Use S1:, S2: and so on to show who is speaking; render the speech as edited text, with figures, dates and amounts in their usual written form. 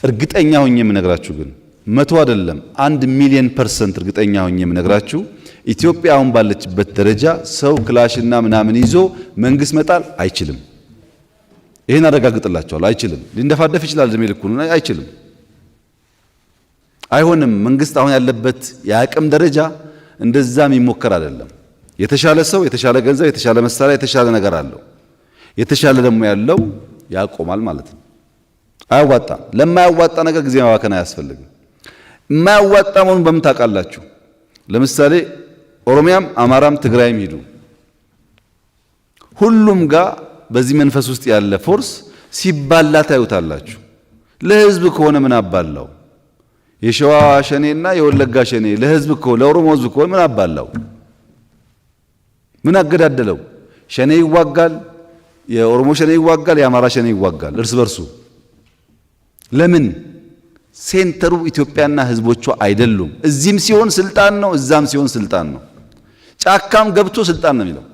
S1: እርግጠኛ ሆኜ የምነግራችሁ ግን 100 አይደለም 1,000,000% እርግጠኛ ሆኜ የምነግራችሁ ኢትዮጵያ አሁን ባለችበት ደረጃ ሰው ክላሽና ምናምን ይዞ መንግስት መጣል አይችልም። ይሄን አረጋግጥላችኋለሁ። አይችልም። ሊንደፋደፍ ይችላል እድሜ ልኩን አይችልም። አይሆንም። መንግስት አሁን ያለበት የአቅም ደረጃ እንደዛም ይሞከር አይደለም። የተሻለ ሰው፣ የተሻለ ገንዘብ፣ የተሻለ መሳሪያ፣ የተሻለ ነገር አለው። የተሻለ ደግሞ ያለው ያቆማል ማለት ነው። አያዋጣም። ለማያዋጣ ነገር ጊዜ ማባከን አያስፈልግም። የማያዋጣ መሆኑን በምን ታውቃላችሁ? ለምሳሌ ኦሮሚያም፣ አማራም፣ ትግራይም ሂዱ። ሁሉም ጋር በዚህ መንፈስ ውስጥ ያለ ፎርስ ሲባላ ታዩታላችሁ። ለህዝብ ከሆነ ምን አባላው? የሸዋ ሸኔና የወለጋ ሸኔ ለህዝብ ከሆነ ለኦሮሞ ህዝብ ከሆነ ምን አባላው? ምን አገዳደለው? ሸኔ ይዋጋል፣ የኦሮሞ ሸኔ ይዋጋል፣ የአማራ ሸኔ ይዋጋል እርስ በርሱ። ለምን? ሴንተሩ ኢትዮጵያና ህዝቦቿ አይደሉም። እዚህም ሲሆን ስልጣን ነው፣ እዛም ሲሆን ስልጣን ነው። ጫካም ገብቶ ስልጣን ነው የሚለው።